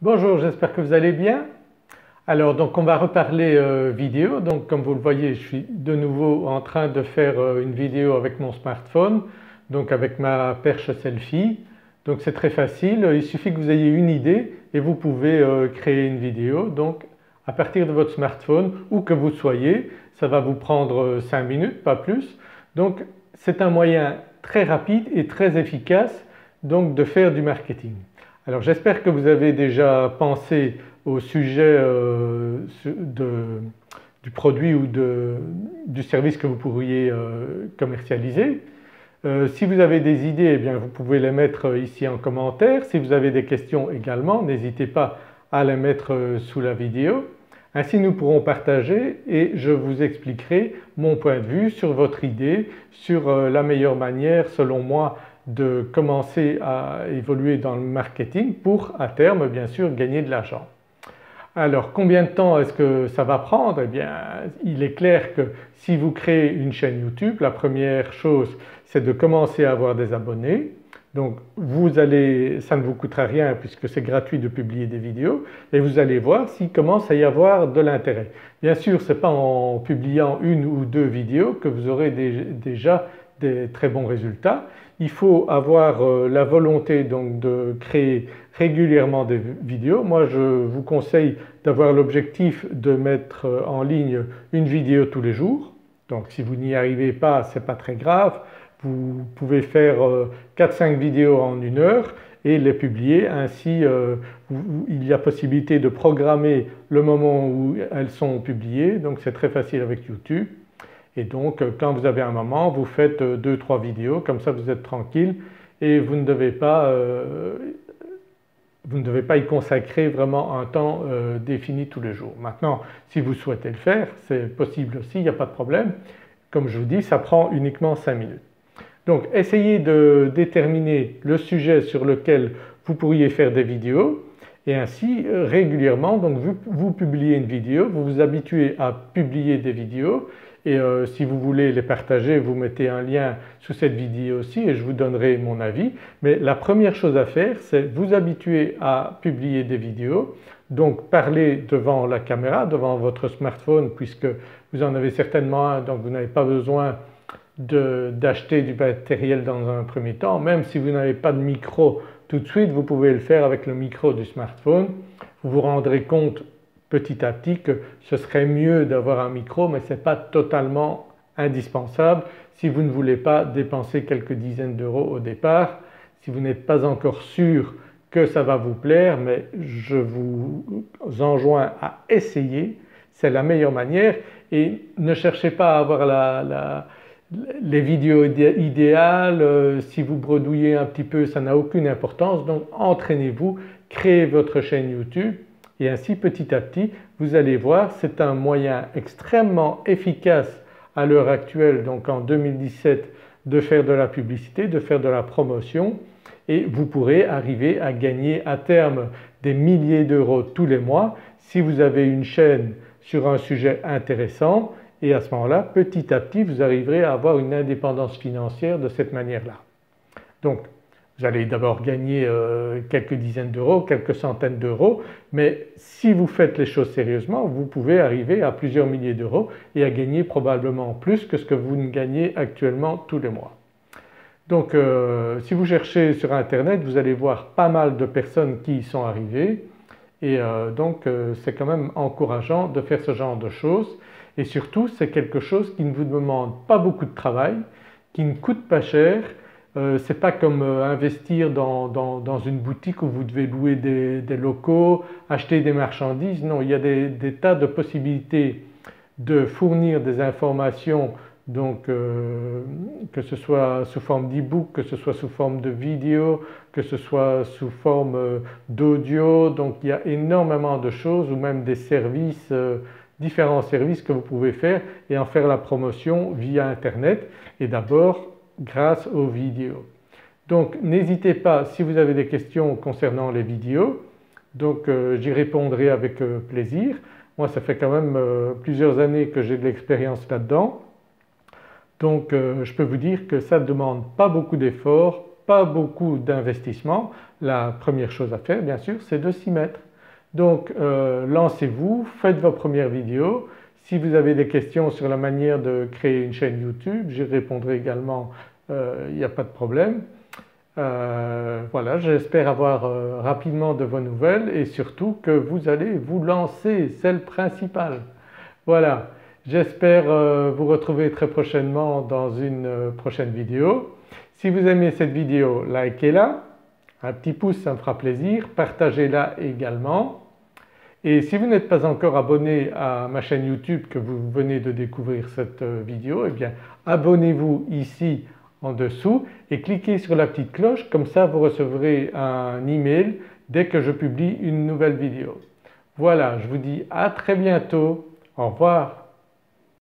Bonjour, j'espère que vous allez bien. Alors donc on va reparler vidéo. Donc comme vous le voyez, je suis de nouveau en train de faire une vidéo avec mon smartphone, donc avec ma perche selfie. Donc c'est très facile, il suffit que vous ayez une idée et vous pouvez créer une vidéo donc à partir de votre smartphone où que vous soyez. Ça va vous prendre 5 minutes, pas plus. Donc c'est un moyen très rapide et très efficace donc de faire du marketing. Alors j'espère que vous avez déjà pensé au sujet du produit ou du service que vous pourriez commercialiser. Si vous avez des idées, eh bien, vous pouvez les mettre ici en commentaire. Si vous avez des questions également, n'hésitez pas à les mettre sous la vidéo. Ainsi nous pourrons partager et je vous expliquerai mon point de vue sur votre idée, sur la meilleure manière selon moi de commencer à évoluer dans le marketing pour à terme bien sûr gagner de l'argent. Alors combien de temps est-ce que ça va prendre? Eh bien il est clair que si vous créez une chaîne YouTube, la première chose c'est de commencer à avoir des abonnés. Donc ça ne vous coûtera rien puisque c'est gratuit de publier des vidéos et vous allez voir s'il commence à y avoir de l'intérêt. Bien sûr ce n'est pas en publiant une ou deux vidéos que vous aurez déjà des très bons résultats. Il faut avoir la volonté donc de créer régulièrement des vidéos. Moi je vous conseille d'avoir l'objectif de mettre en ligne une vidéo tous les jours. Donc si vous n'y arrivez pas, ce n'est pas très grave. Vous pouvez faire 4-5 vidéos en une heure et les publier. Ainsi il y a possibilité de programmer le moment où elles sont publiées, donc c'est très facile avec YouTube. Et donc quand vous avez un moment, vous faites 2-3 vidéos, comme ça vous êtes tranquille et vous ne devez pas y consacrer vraiment un temps défini tous les jours. Maintenant si vous souhaitez le faire, c'est possible aussi, il n'y a pas de problème. Comme je vous dis, ça prend uniquement 5 minutes. Donc essayez de déterminer le sujet sur lequel vous pourriez faire des vidéos et ainsi régulièrement donc vous publiez une vidéo, vous vous habituez à publier des vidéos et si vous voulez les partager vous mettez un lien sous cette vidéo aussi et je vous donnerai mon avis. Mais la première chose à faire c'est vous habituer à publier des vidéos, donc parler devant la caméra, devant votre smartphone puisque vous en avez certainement un donc vous n'avez pas besoin d'acheter du matériel dans un premier temps. Même si vous n'avez pas de micro tout de suite, vous pouvez le faire avec le micro du smartphone. Vous vous rendrez compte petit à petit que ce serait mieux d'avoir un micro mais ce n'est pas totalement indispensable si vous ne voulez pas dépenser quelques dizaines d'euros au départ. Si vous n'êtes pas encore sûr que ça va vous plaire, mais je vous enjoins à essayer, c'est la meilleure manière et ne cherchez pas à avoir les vidéos idéales, si vous bredouillez un petit peu ça n'a aucune importance, donc entraînez-vous, créez votre chaîne YouTube et ainsi petit à petit vous allez voir c'est un moyen extrêmement efficace à l'heure actuelle donc en 2017 de faire de la publicité, de faire de la promotion et vous pourrez arriver à gagner à terme des milliers d'euros tous les mois si vous avez une chaîne sur un sujet intéressant. Et à ce moment-là, petit à petit, vous arriverez à avoir une indépendance financière de cette manière-là. Donc vous allez d'abord gagner quelques dizaines d'euros, quelques centaines d'euros, mais si vous faites les choses sérieusement, vous pouvez arriver à plusieurs milliers d'euros et à gagner probablement plus que ce que vous ne gagnez actuellement tous les mois. Donc si vous cherchez sur internet, vous allez voir pas mal de personnes qui y sont arrivées et donc c'est quand même encourageant de faire ce genre de choses. Et surtout c'est quelque chose qui ne vous demande pas beaucoup de travail, qui ne coûte pas cher. Ce n'est pas comme investir dans une boutique où vous devez louer des locaux, acheter des marchandises. Non, il y a des tas de possibilités de fournir des informations donc que ce soit sous forme d'e-book, que ce soit sous forme de vidéo, que ce soit sous forme d'audio. Donc il y a énormément de choses ou même des services différents services que vous pouvez faire et en faire la promotion via internet et d'abord grâce aux vidéos. Donc n'hésitez pas si vous avez des questions concernant les vidéos, donc j'y répondrai avec plaisir. Moi ça fait quand même plusieurs années que j'ai de l'expérience là-dedans, donc je peux vous dire que ça ne demande pas beaucoup d'efforts, pas beaucoup d'investissement. La première chose à faire bien sûr c'est de s'y mettre. Donc lancez-vous, faites vos premières vidéos. Si vous avez des questions sur la manière de créer une chaîne YouTube, j'y répondrai également, il n'y a pas de problème. Voilà, j'espère avoir rapidement de vos nouvelles et surtout que vous allez vous lancer, c'est le principal. Voilà, j'espère vous retrouver très prochainement dans une prochaine vidéo. Si vous aimez cette vidéo, likez-la, un petit pouce ça me fera plaisir, partagez-la également. Et si vous n'êtes pas encore abonné à ma chaîne YouTube, que vous venez de découvrir cette vidéo, eh bien abonnez-vous ici en dessous et cliquez sur la petite cloche, comme ça vous recevrez un email dès que je publie une nouvelle vidéo. Voilà, je vous dis à très bientôt, au revoir.